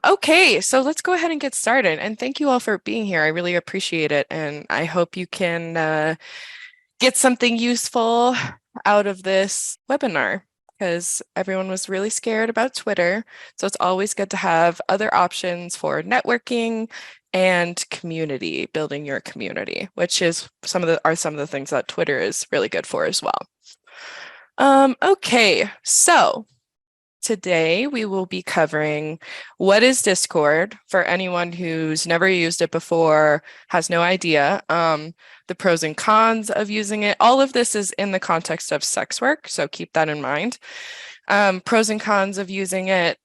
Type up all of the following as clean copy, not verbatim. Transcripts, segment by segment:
Okay, so let's go ahead and get started. And thank you all for being here. I really appreciate it. And I hope you can get something useful out of this webinar because everyone was really scared about Twitter. So it's always good to have other options for networking and community, building your community, which is some of the things that Twitter is really good for as well. Okay, so today we will be covering what is Discord for anyone who's never used it before, has no idea, the pros and cons of using it. All of this is in the context of sex work, so keep that in mind. Pros and cons of using it,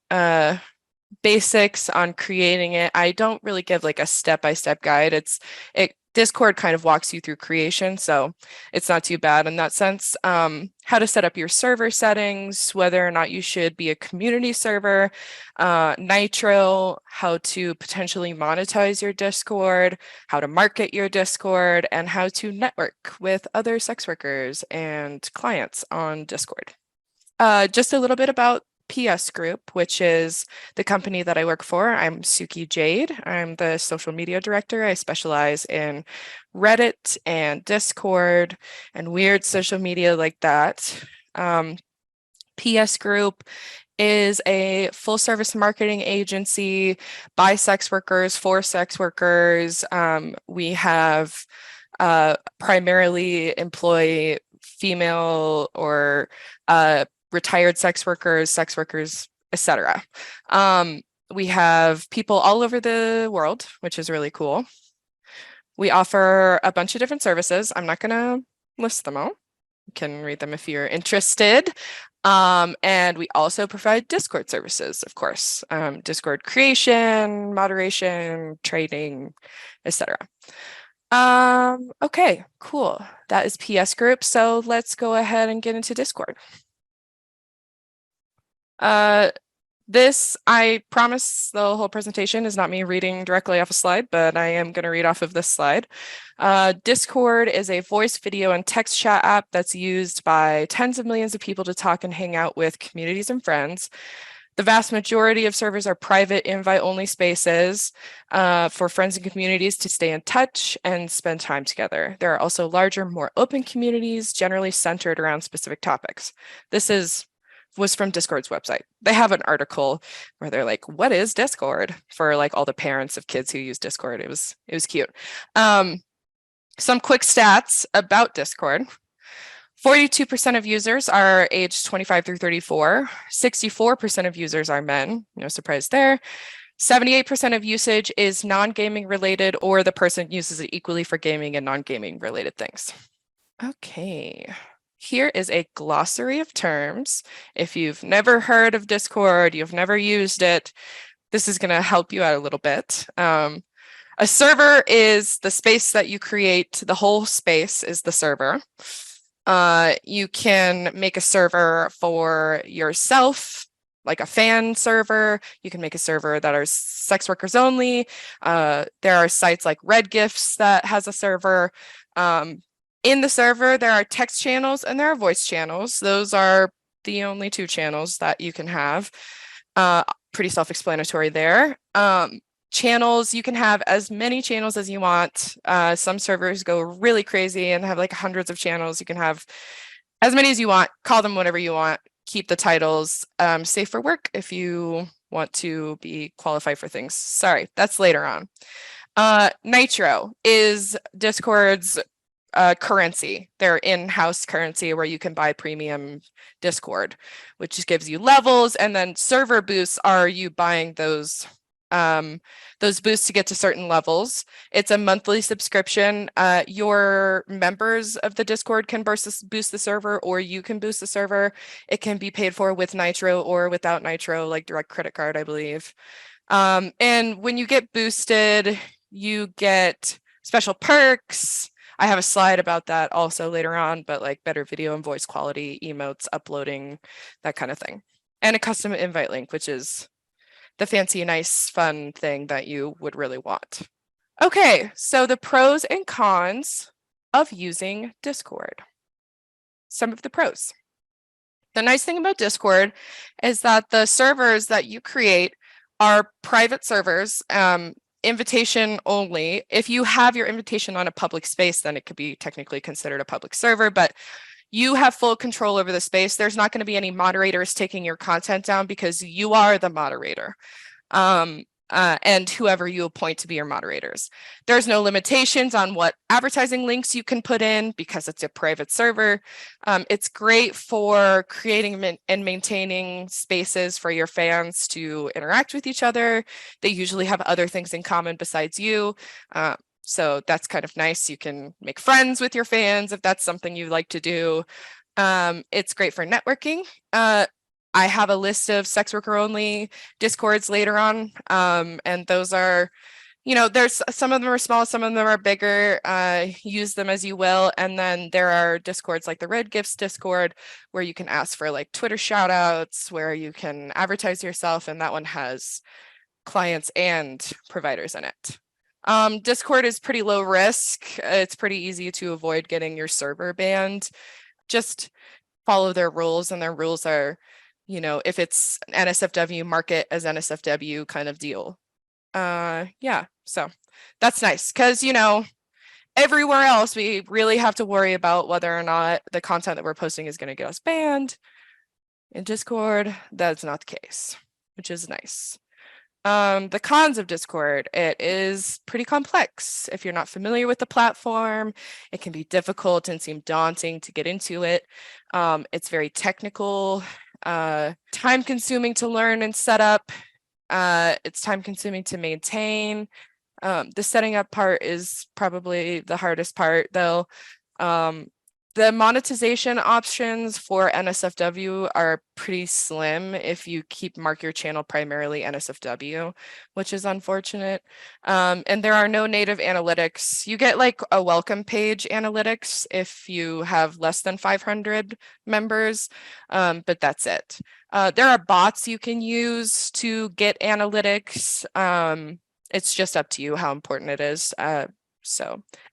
basics on creating it. I don't really give like a step-by-step guide. Discord kind of walks you through creation, so it's not too bad in that sense. How to set up your server settings, whether or not you should be a community server, Nitro, how to potentially monetize your Discord, how to market your Discord, and how to network with other sex workers and clients on Discord. Just a little bit about PS Group, which is the company that I work for. I'm Suki Jade. I'm the social media director. I specialize in Reddit and Discord and weird social media like that. PS Group is a full service marketing agency by sex workers for sex workers. We have primarily employ female or retired sex workers, etc. We have people all over the world, which is really cool. We offer a bunch of different services. I'm not going to list them all. You can read them if you're interested. And we also provide Discord services, of course, Discord creation, moderation, trading, etc. Okay, cool. That is PS Group. So let's go ahead and get into Discord. I promise the whole presentation is not me reading directly off a slide, but I am going to read off of this slide. Discord is a voice, video, and text chat app that's used by tens of millions of people to talk and hang out with communities and friends. The vast majority of servers are private, invite-only spaces for friends and communities to stay in touch and spend time together. There are also larger, more open communities, generally centered around specific topics. This was from Discord's website. They have an article where they're like, what is Discord? For like all the parents of kids who use Discord. It was cute. Some quick stats about Discord. 42% of users are aged 25 through 34. 64% of users are men. No surprise there. 78% of usage is non-gaming related, or the person uses it equally for gaming and non-gaming related things. Okay. Here is a glossary of terms. If you've never heard of Discord, you've never used it, this is going to help you out a little bit. A server is the space that you create. The whole space is the server. You can make a server for yourself, like a fan server. You can make a server that are sex workers only. There are sites like Red Gifts that has a server. In the server, there are text channels and there are voice channels. Those are the only two channels that you can have. Pretty self-explanatory there. Channels, you can have as many channels as you want. Some servers go really crazy and have like hundreds of channels. You can have as many as you want, call them whatever you want, keep the titles safe for work if you want to be qualified for things. Sorry, that's later on. Nitro is Discord's currency, their in-house currency where you can buy premium Discord, which just gives you levels, and then server boosts are you buying those boosts to get to certain levels. It's a monthly subscription. Your members of the Discord can boost the server, or you can boost the server. It can be paid for with Nitro or without Nitro, like direct credit card, I believe. And when you get boosted, you get special perks. I have a slide about that also later on, but like better video and voice quality, emotes, uploading, that kind of thing. And a custom invite link, which is the fancy, nice, fun thing that you would really want. Okay, so the pros and cons of using Discord. Some of the pros. The nice thing about Discord is that the servers that you create are private servers, invitation only. If you have your invitation on a public space, then it could be technically considered a public server, but you have full control over the space. There's not going to be any moderators taking your content down because you are the moderator. And whoever you appoint to be your moderators. There's no limitations on what advertising links you can put in because it's a private server. It's great for creating and maintaining spaces for your fans to interact with each other. They usually have other things in common besides you. So that's kind of nice. You can make friends with your fans if that's something you like to do. It's great for networking. I have a list of sex worker only discords later on. And those are, there's some of them are small, some of them are bigger. Use them as you will. And then there are discords like the Red Gifts Discord where you can ask for like Twitter shout outs, where you can advertise yourself. And that one has clients and providers in it. Discord is pretty low risk. It's pretty easy to avoid getting your server banned. Just follow their rules, and their rules are, if it's NSFW, mark it as NSFW kind of deal. Yeah, so that's nice because, everywhere else we really have to worry about whether or not the content that we're posting is going to get us banned. In Discord, that's not the case, which is nice. The cons of Discord, it is pretty complex. If you're not familiar with the platform, it can be difficult and seem daunting to get into it. It's very technical, time consuming to learn and set up. It's time consuming to maintain. The setting up part is probably the hardest part though. The monetization options for NSFW are pretty slim if you mark your channel primarily NSFW, which is unfortunate. And there are no native analytics. You get like a welcome page analytics if you have less than 500 members, but that's it. There are bots you can use to get analytics. It's just up to you how important it is. And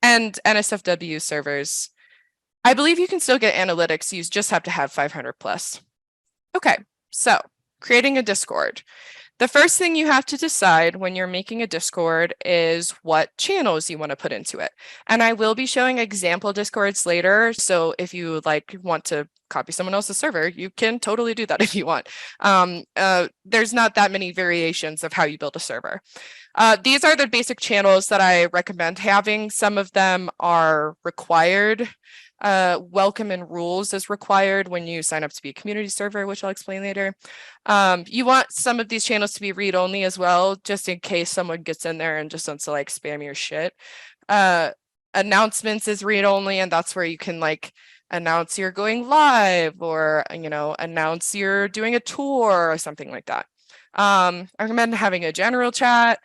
NSFW servers, I believe you can still get analytics. You just have to have 500 plus. Okay, so creating a Discord. The first thing you have to decide when you're making a Discord is what channels you want to put into it. And I will be showing example Discords later. So if you want to copy someone else's server, you can totally do that if you want. There's not that many variations of how you build a server. These are the basic channels that I recommend having. Some of them are required. Welcome and rules is required when you sign up to be a community server, which I'll explain later. You want some of these channels to be read only as well, just in case someone gets in there and just wants to spam your shit. Announcements is read only, and that's where you can announce you're going live or announce you're doing a tour or something like that. I recommend having a general chat.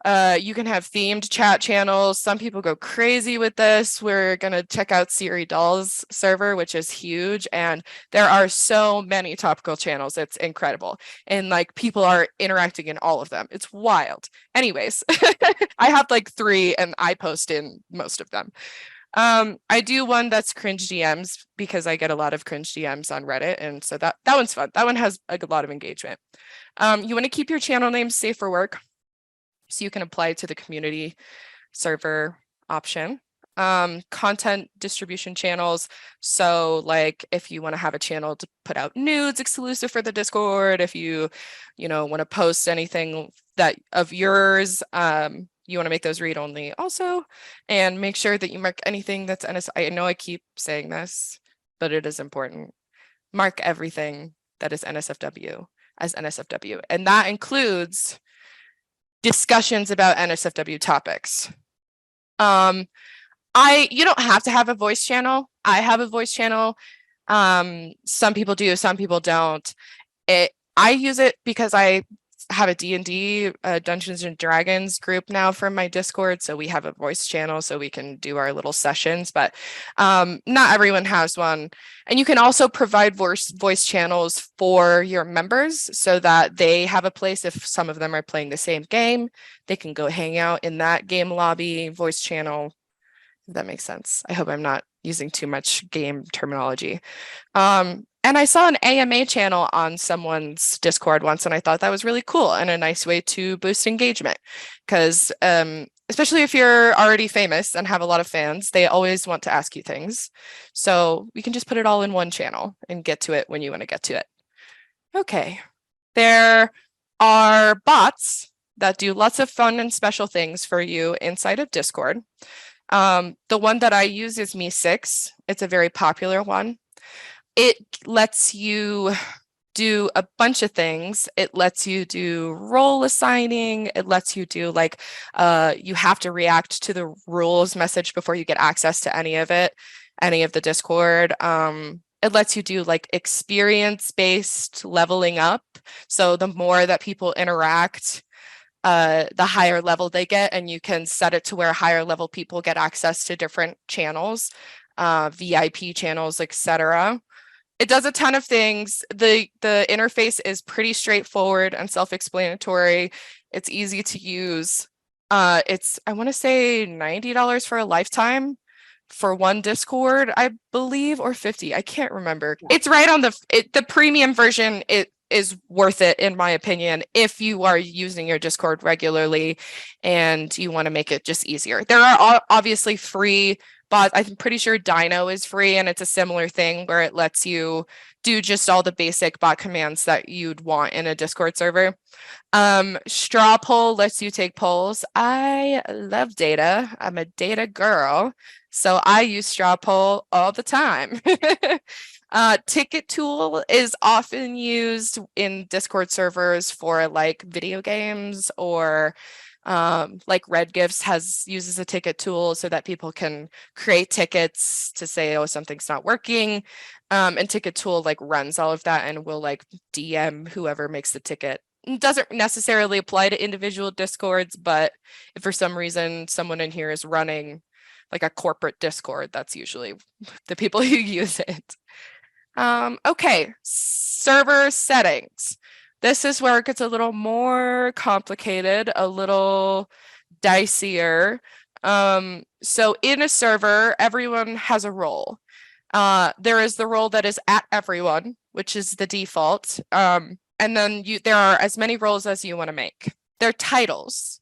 You can have themed chat channels. Some people go crazy with this. We're going to check out Siri Doll's server, which is huge. And there are so many topical channels. It's incredible. And people are interacting in all of them. It's wild. Anyways, I have 3 and I post in most of them. I do one that's cringe DMs because I get a lot of cringe DMs on Reddit. And so that one's fun. That one has a lot of engagement. You want to keep your channel name safe for work, so you can apply to the community server option. Content distribution channels. So if you want to have a channel to put out nudes exclusive for the Discord, if you want to post anything that of yours, you want to make those read only also, and make sure that you mark anything that's I know I keep saying this, but it is important. Mark everything that is NSFW as NSFW, and that includes discussions about NSFW topics. You don't have to have a voice channel. I have a voice channel. Some people do, some people don't. I use it because I have a D&D, Dungeons and Dragons group now from my Discord, so we have a voice channel so we can do our little sessions, but not everyone has one. And you can also provide voice channels for your members so that they have a place. If some of them are playing the same game, they can go hang out in that game lobby voice channel, if that makes sense. I hope I'm not using too much game terminology. And And I saw an AMA channel on someone's Discord once, and I thought that was really cool and a nice way to boost engagement. Because especially if you're already famous and have a lot of fans, they always want to ask you things. So we can just put it all in one channel and get to it when you want to get to it. Okay. There are bots that do lots of fun and special things for you inside of Discord. The one that I use is Me6. It's a very popular one. It lets you do a bunch of things. It lets you do role assigning. It lets you do like you have to react to the rules message before you get access to any of it, any of the Discord. It lets you do like experience-based leveling up. So the more that people interact, the higher level they get, and you can set it to where higher level people get access to different channels, VIP channels, etc. It does a ton of things. The interface is pretty straightforward and self-explanatory. It's easy to use. It's, I want to say $90 for a lifetime for one Discord, I believe, or 50. I can't remember. It's right on the premium version. It is worth it, in my opinion, if you are using your Discord regularly and you want to make it just easier. There are obviously free bots. I'm pretty sure Dino is free, and it's a similar thing where it lets you do just all the basic bot commands that you'd want in a Discord server. Straw poll lets you take polls. I love data. I'm a data girl, so I use straw poll all the time. Ticket tool is often used in Discord servers for like video games, or like Red Gifts uses a ticket tool so that people can create tickets to say, oh, something's not working. And ticket tool like runs all of that and will like DM whoever makes the ticket. It doesn't necessarily apply to individual Discords, but if for some reason someone in here is running like a corporate Discord, that's usually the people who use it. Okay, server settings. This is where it gets a little more complicated, a little dicier. So in a server, everyone has a role. There is the role that is at everyone, which is the default. And then there are as many roles as you want to make. They're titles.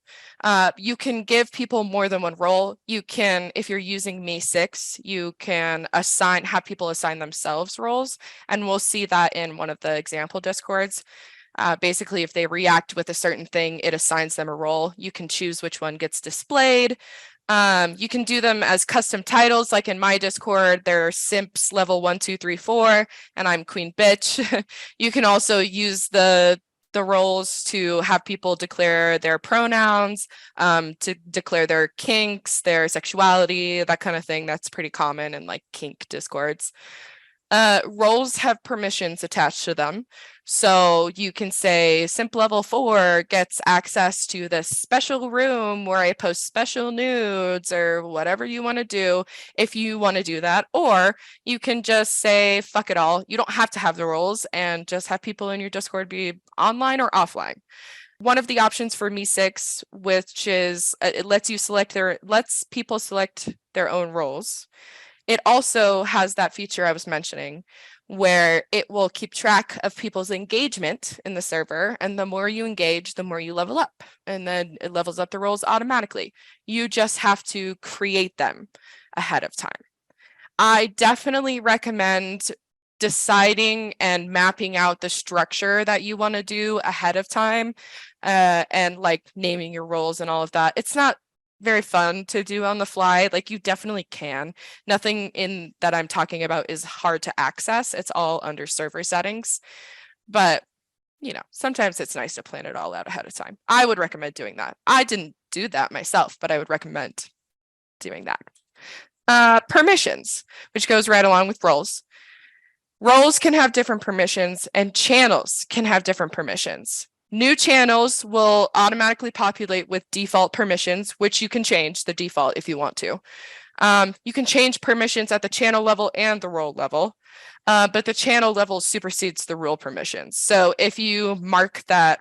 You can give people more than one role. You can, if you're using Me6, you can have people assign themselves roles. And we'll see that in one of the example Discords. Basically, if they react with a certain thing, it assigns them a role. You can choose which one gets displayed. You can do them as custom titles, like in my Discord, they're simps level 1, 2, 3, 4, and I'm queen bitch. You can also use the roles to have people declare their pronouns, to declare their kinks, their sexuality, that kind of thing. That's pretty common in like kink Discords. Roles have permissions attached to them. So you can say simp level 4 gets access to this special room where I post special nudes, or whatever you want to do if you want to do that. Or you can just say, fuck it all. You don't have to have the roles and just have people in your Discord be online or offline. One of the options for Me6, which is it lets people select their own roles. It also has that feature I was mentioning, where it will keep track of people's engagement in the server. And the more you engage, the more you level up. And then it levels up the roles automatically. You just have to create them ahead of time. I definitely recommend deciding and mapping out the structure that you want to do ahead of time, and like naming your roles and all of that. It's not very fun to do on the fly. Like, you definitely can. Nothing in that I'm talking about is hard to access. It's all under server settings. But, sometimes it's nice to plan it all out ahead of time. I would recommend doing that. I didn't do that myself, but I would recommend doing that. Permissions, which goes right along with roles. Roles can have different permissions, and channels can have different permissions. New channels will automatically populate with default permissions, which you can change the default if you want to. You can change permissions at the channel level and the role level, but the channel level supersedes the role permissions. So if you mark that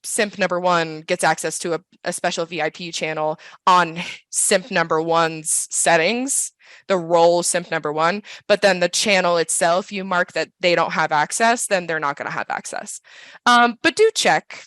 simp number one gets access to a special VIP channel on simp number one's settings, the role simp number one, but then the channel itself, you mark that they don't have access, then they're not going to have access. But do check,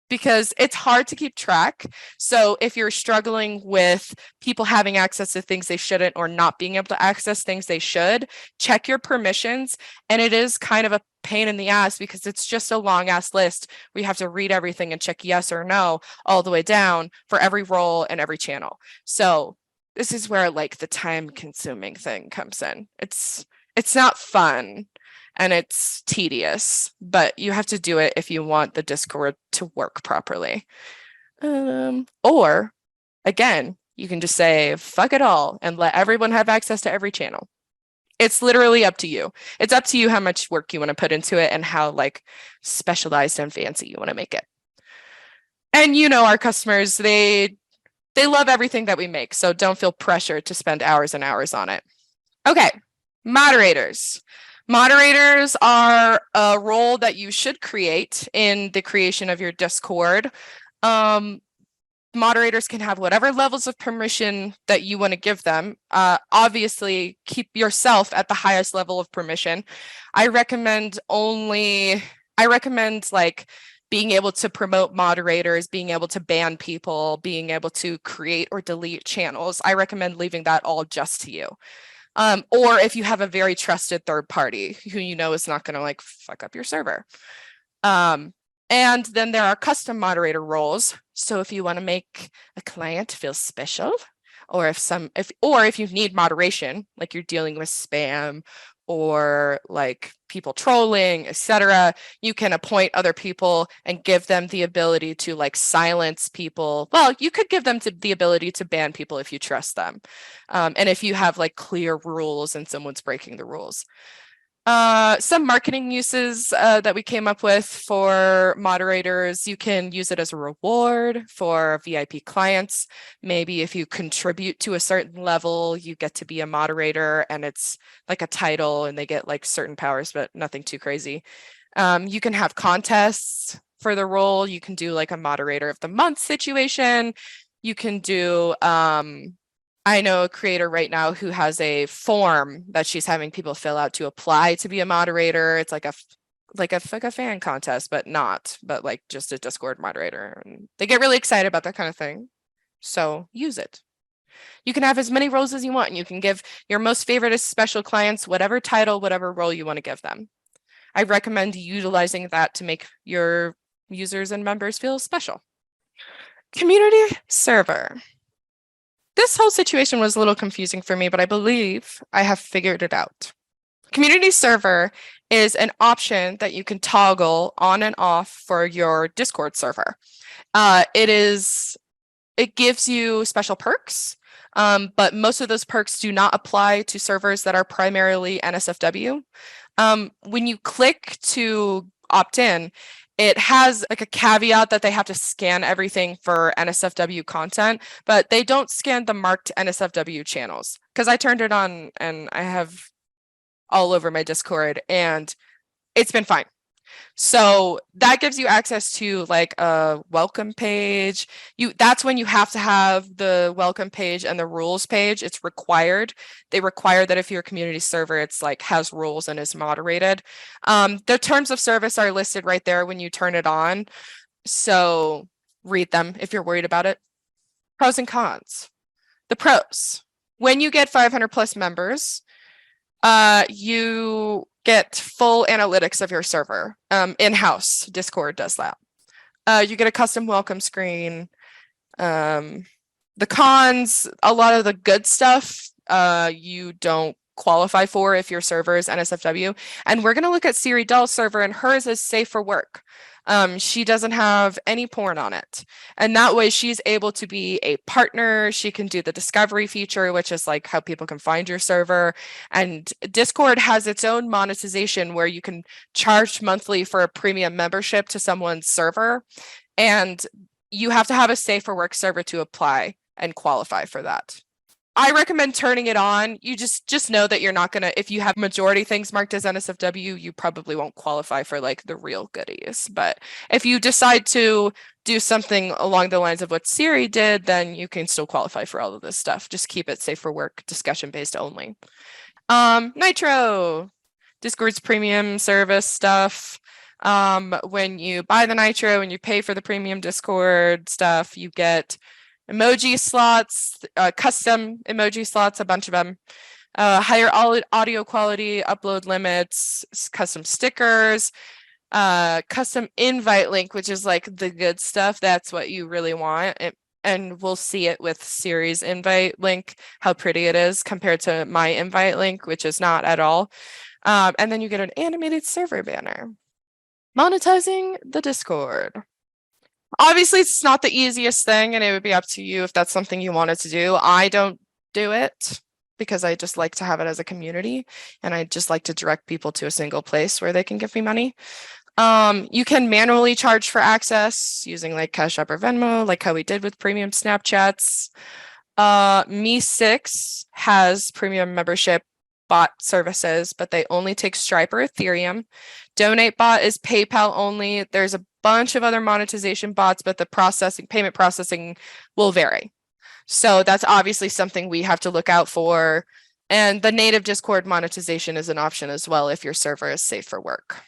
because it's hard to keep track. So if you're struggling with people having access to things they shouldn't, or not being able to access things they should, check your permissions. And it is kind of a pain in the ass, because it's just a long ass list where you have to read everything and check yes or no all the way down for every role and every channel. So this is where like the time consuming thing comes in. It's not fun. And it's tedious, but you have to do it if you want the Discord to work properly. Or, again, you can just say, fuck it all, and let everyone have access to every channel. It's literally up to you. It's up to you how much work you want to put into it and how like specialized and fancy you want to make it. And our customers, they love everything that we make, so don't feel pressured to spend hours and hours on it. Okay, moderators. Moderators are a role that you should create in the creation of your Discord. Moderators can have whatever levels of permission that you want to give them. Obviously, keep yourself at the highest level of permission. I recommend like being able to promote moderators, being able to ban people, being able to create or delete channels. I recommend leaving that all just to you. Or if you have a very trusted third party who is not going to like fuck up your server. And then there are custom moderator roles. So if you want to make a client feel special, or if you need moderation, like you're dealing with spam or like people trolling, etc., you can appoint other people and give them the ability to like silence people. Well, you could give them the ability to ban people if you trust them. And if you have like clear rules and someone's breaking the rules. Some marketing uses that we came up with for moderators: you can use it as a reward for VIP clients. Maybe if you contribute to a certain level, you get to be a moderator, and it's like a title and they get like certain powers, but nothing too crazy. You can have contests for the role. You can do like a moderator of the month situation. You can do I know a creator right now who has a form that she's having people fill out to apply to be a moderator. It's like a fan contest, but like just a Discord moderator. And they get really excited about that kind of thing. So use it. You can have as many roles as you want, and you can give your most favorite special clients whatever title, whatever role you want to give them. I recommend utilizing that to make your users and members feel special. Community server. This whole situation was a little confusing for me, but I believe I have figured it out. Community server is an option that you can toggle on and off for your Discord server. It gives you special perks, but most of those perks do not apply to servers that are primarily NSFW. When you click to opt in, it has like a caveat that they have to scan everything for NSFW content, but they don't scan the marked NSFW channels, because I turned it on and I have all over my Discord and it's been fine. So that gives you access to like a welcome page. That's when you have to have the welcome page and the rules page. It's required. They require that if you're a community server, it's like has rules and is moderated. The terms of service are listed right there when you turn it on. So read them if you're worried about it. Pros and cons. The pros: when you get 500 plus members, you get full analytics of your server. In-house, Discord does that. You get a custom welcome screen. The cons: a lot of the good stuff you don't qualify for if your server is NSFW. And we're going to look at Siri Doll's server, and hers is safe for work. She doesn't have any porn on it. And that way she's able to be a partner. She can do the discovery feature, which is like how people can find your server. And Discord has its own monetization where you can charge monthly for a premium membership to someone's server. And you have to have a safe for work server to apply and qualify for that. I recommend turning it on. You just know that you're not gonna, if you have majority things marked as NSFW, you probably won't qualify for like the real goodies. But if you decide to do something along the lines of what Siri did, then you can still qualify for all of this stuff. Just keep it safe for work, discussion based only. Nitro, Discord's premium service stuff. When you buy the Nitro and you pay for the premium Discord stuff, you get emoji slots, custom emoji slots, a bunch of them, higher audio quality, upload limits, custom stickers, custom invite link, which is like the good stuff. That's what you really want. And we'll see it with Siri's invite link, how pretty it is compared to my invite link, which is not at all. And then you get an animated server banner. Monetizing the Discord. Obviously, it's not the easiest thing, and it would be up to you if that's something you wanted to do. I don't do it because I just like to have it as a community, and I just like to direct people to a single place where they can give me money. You can manually charge for access using like Cash App or Venmo, like how we did with premium Snapchats. Me6 has premium membership bot services, but they only take Stripe or Ethereum. DonateBot is PayPal only. There's a bunch of other monetization bots, but the payment processing will vary. So that's obviously something we have to look out for. And the native Discord monetization is an option as well if your server is safe for work.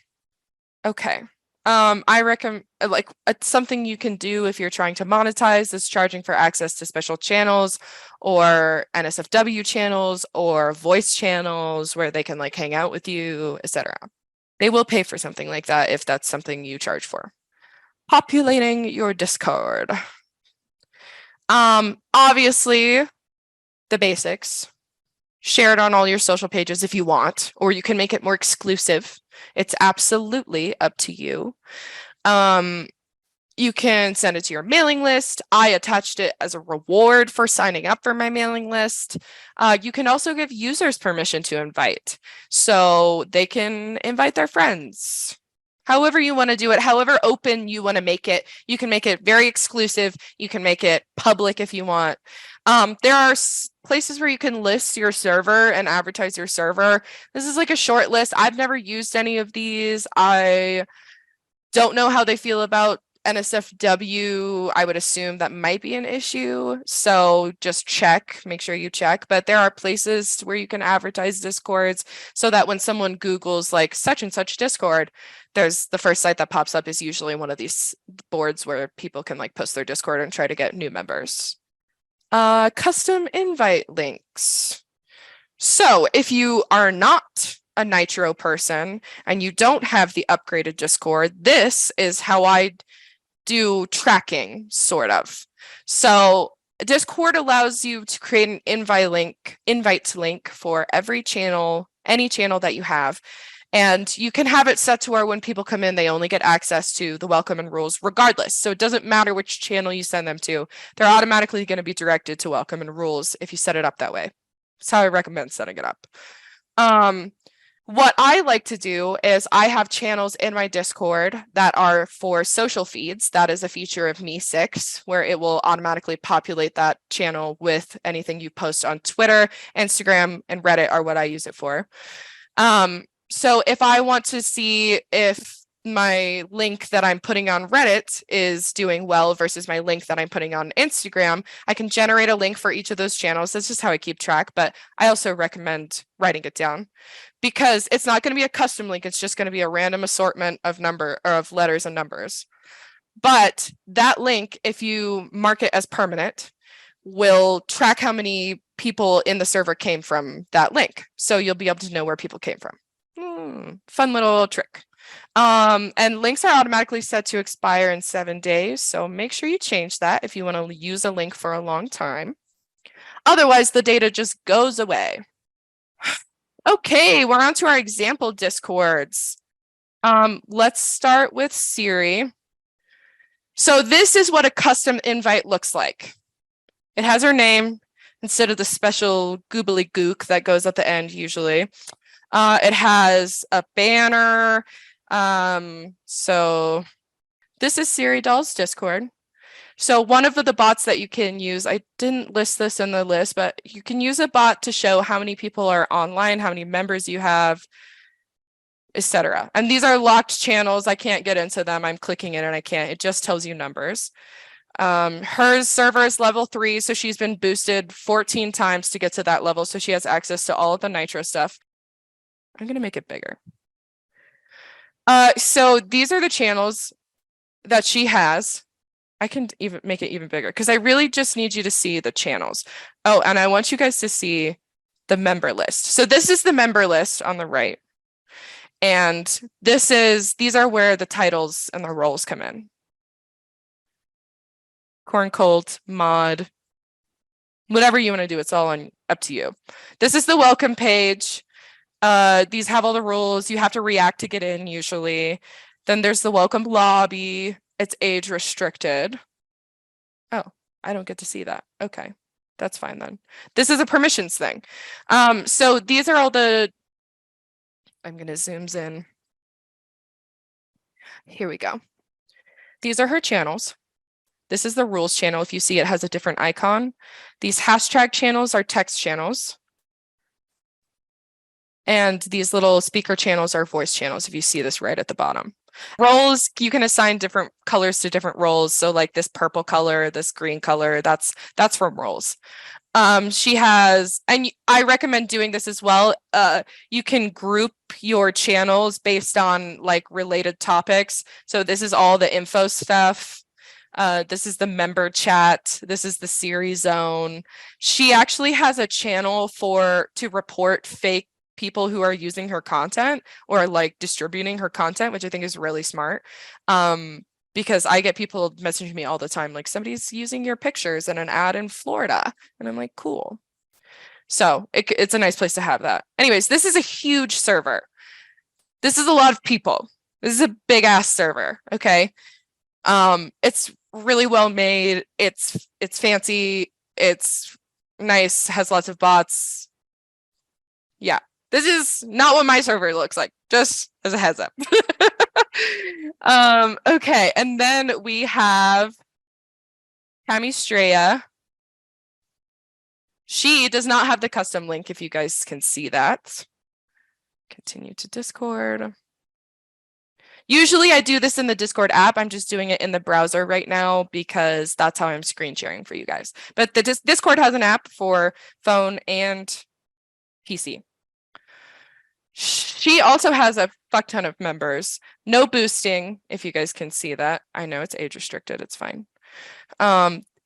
Okay. I recommend like something you can do if you're trying to monetize is charging for access to special channels or NSFW channels or voice channels where they can like hang out with you, etc. They will pay for something like that if that's something you charge for. Populating your Discord. Obviously, the basics. Share it on all your social pages if you want, or you can make it more exclusive. It's absolutely up to you. You can send it to your mailing list. I attached it as a reward for signing up for my mailing list. You can also give users permission to invite, so they can invite their friends. However you want to do it, however open you want to make it. You can make it very exclusive. You can make it public if you want. There are places where you can list your server and advertise your server. This is like a short list. I've never used any of these. I don't know how they feel about NSFW. I would assume that might be an issue. So just check, make sure you check. But there are places where you can advertise Discords so that when someone Googles like such and such Discord, there's the first site that pops up is usually one of these boards where people can like post their Discord and try to get new members. Custom invite links. So if you are not a Nitro person and you don't have the upgraded Discord, this is how I do tracking, sort of. So Discord allows you to create an invite link for every channel, any channel that you have. And you can have it set to where when people come in, they only get access to the welcome and rules regardless. So it doesn't matter which channel you send them to. They're automatically going to be directed to welcome and rules if you set it up that way. That's how I recommend setting it up. What I like to do is I have channels in my Discord that are for social feeds. That is a feature of Me6 where it will automatically populate that channel with anything you post on Twitter, Instagram, and Reddit are what I use it for. So if I want to see if my link that I'm putting on Reddit is doing well versus my link that I'm putting on Instagram, I can generate a link for each of those channels. That's just how I keep track, but I also recommend writing it down because it's not going to be a custom link. It's just going to be a random assortment of letters and numbers. But that link, if you mark it as permanent, will track how many people in the server came from that link. So you'll be able to know where people came from. Fun little trick. And links are automatically set to expire in 7 days. So make sure you change that if you want to use a link for a long time. Otherwise, the data just goes away. Okay, we're on to our example Discords. Let's start with Siri. So this is what a custom invite looks like. It has her name instead of the special goobly gook that goes at the end usually. It has a banner. So this is Siri Doll's Discord. So one of the bots that you can use, I didn't list this in the list, but you can use a bot to show how many people are online, how many members you have, etc. And these are locked channels. I can't get into them. I'm clicking it and I can't. It just tells you numbers. Her server is level 3, so she's been boosted 14 times to get to that level. So she has access to all of the Nitro stuff. I'm gonna make it bigger. So these are the channels that she has. I can even make it even bigger because I really just need you to see the channels. Oh, and I want you guys to see the member list. So this is the member list on the right. And these are where the titles and the roles come in. Corn Cult, mod, whatever you want to do, it's all up to you. This is the welcome page. These have all the rules. You have to react to get in usually. Then there's the welcome lobby. It's age restricted. Oh, I don't get to see that. Okay, that's fine then. This is a permissions thing. So these are all I'm gonna zoom in. Here we go. These are her channels. This is the rules channel. If you see, it has a different icon. These hashtag channels are text channels. And these little speaker channels are voice channels, if you see this right at the bottom. Roles, you can assign different colors to different roles. So like this purple color, this green color, that's from roles. She has, and I recommend doing this as well. You can group your channels based on like related topics. So this is all the info stuff. This is the member chat. This is the series zone. She actually has a channel to report fake people who are using her content or like distributing her content, which I think is really smart. Because I get people messaging me all the time, like somebody's using your pictures in an ad in Florida. And I'm like, cool. So it's a nice place to have that. Anyways, this is a huge server. This is a lot of people. This is a big ass server. Okay. It's really well made. It's fancy. It's nice, has lots of bots. Yeah. This is not what my server looks like, just as a heads up. Okay, and then we have Cami Straya. She does not have the custom link, if you guys can see that. Continue to Discord. Usually I do this in the Discord app. I'm just doing it in the browser right now because that's how I'm screen sharing for you guys. But the Discord has an app for phone and PC. She also has a fuck ton of members. No boosting, if you guys can see that. I know it's age restricted, it's fine.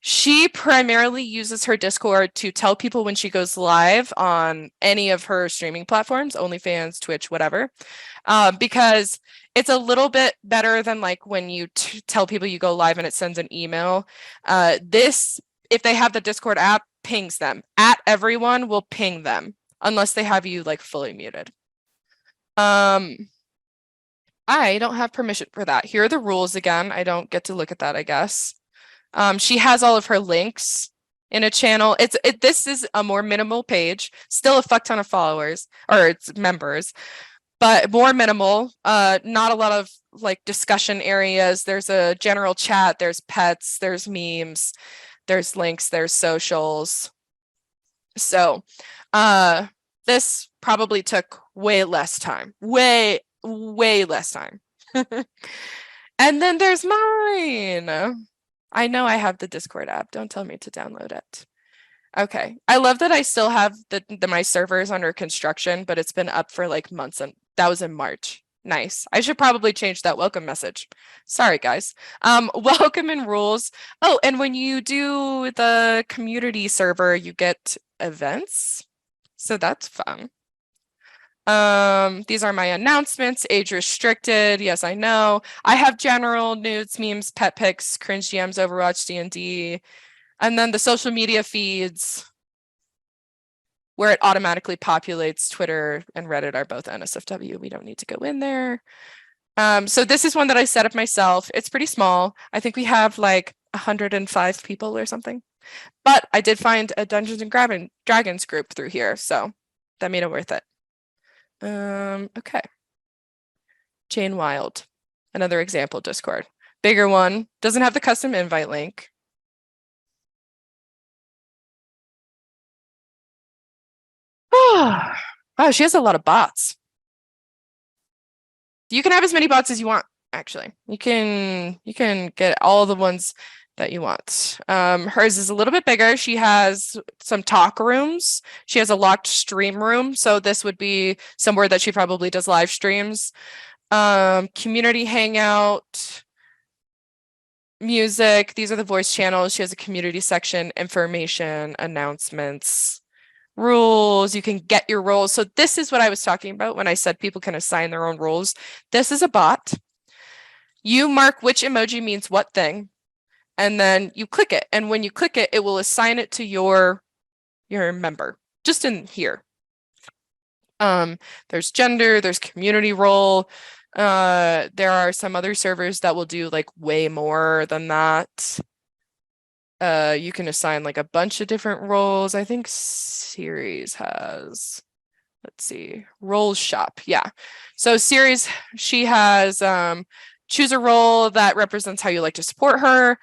She primarily uses her Discord to tell people when she goes live on any of her streaming platforms, OnlyFans, Twitch, whatever, because it's a little bit better than like when you tell people you go live and it sends an email. This, if they have the Discord app, pings them. @everyone will ping them unless they have you like fully muted. I don't have permission for that. Here are the rules again. I don't get to look at that, I guess. She has all of her links in a channel. This is a more minimal page, still a fuck ton of followers or it's members, but more minimal. Not a lot of like discussion areas. There's a general chat, there's pets, there's memes, there's links, there's socials. So, this probably took way less time, way less time. And then there's mine. I know I have the Discord app. Don't tell me to download it. Okay. I love that I still have my servers under construction, but it's been up for like months, and that was in March. Nice. I should probably change that welcome message. Sorry, guys. Welcome and rules. Oh, and when you do the community server, you get events. So that's fun. These are my announcements, age restricted. Yes, I know. I have general nudes, memes, pet pics, cringe GMs, Overwatch, D&D, and then the social media feeds where it automatically populates. Twitter and Reddit are both NSFW. We don't need to go in there. So this is one that I set up myself. It's pretty small. I think we have like 105 people or something, but I did find a Dungeons and Dragons group through here, so that made it worth it. Okay. Jane Wild, another example Discord. Bigger one, doesn't have the custom invite link. Wow, she has a lot of bots. You can have as many bots as you want, actually. You can get all the ones that you want. Hers is a little bit bigger. She has some talk rooms. She has a locked stream room. So this would be somewhere that she probably does live streams. Community hangout, music. These are the voice channels. She has a community section, information, announcements, rules. You can get your roles. So this is what I was talking about when I said people can assign their own roles. This is a bot. You mark which emoji means what thing, and then you click it. And when you click it, it will assign it to your member, just in here. There's gender, there's community role. There are some other servers that will do like way more than that. You can assign like a bunch of different roles. I think Series has, let's see, roles shop. Yeah. So Series, she has choose a role that represents how you like to support her,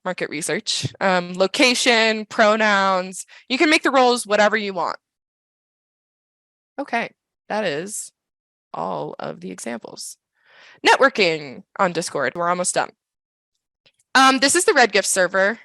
market research, location, pronouns. You can make the roles whatever you want. Okay, that is all of the examples. Networking on Discord. We're almost done. This is the Red Gift server.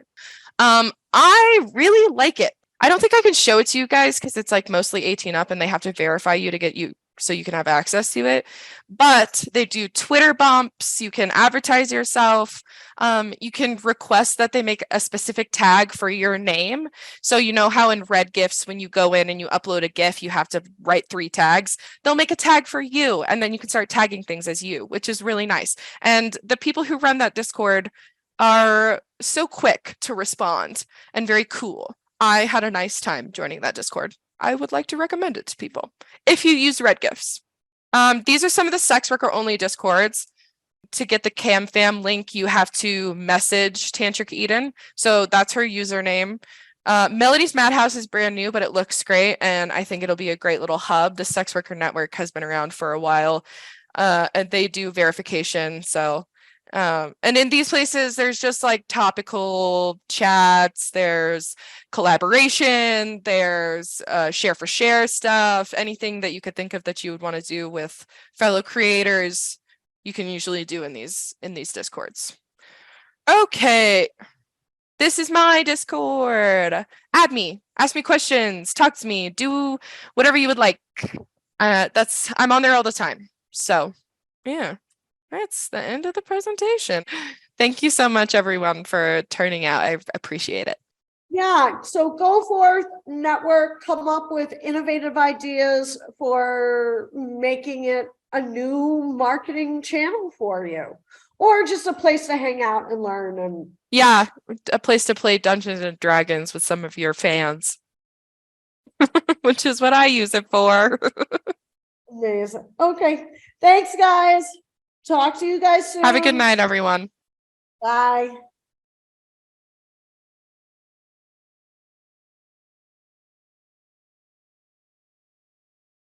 I really like it. I don't think I can show it to you guys because it's like mostly 18 up and they have to verify you to get you so you can have access to it. But they do Twitter bumps. You can advertise yourself. You can request that they make a specific tag for your name. So you know how in Red Gifts, when you go in and you upload a GIF, you have to write 3 tags. They'll make a tag for you, and then you can start tagging things as you, which is really nice. And the people who run that Discord are so quick to respond and very cool. I had a nice time joining that Discord. I would like to recommend it to people if you use Red Gifts. These are some of the sex worker only Discords. To get the CamFam link, you have to message Tantric Eden. So that's her username. Melody's Madhouse is brand new, but it looks great. And I think it'll be a great little hub. The Sex Worker Network has been around for a while. And they do verification. So and in these places, there's just like topical chats, there's collaboration, there's share for share stuff, anything that you could think of that you would want to do with fellow creators, you can usually do in these Discords. Okay, this is my Discord. Add me, ask me questions, talk to me, do whatever you would like. I'm on there all the time. So yeah. That's the end of the presentation. Thank you so much, everyone, for turning out. I appreciate it. Yeah, so go forth, network, come up with innovative ideas for making it a new marketing channel for you, or just a place to hang out and learn. And yeah, a place to play Dungeons and Dragons with some of your fans, which is what I use it for. Amazing. Okay, thanks, guys. Talk to you guys soon. Have a good night, everyone. Bye.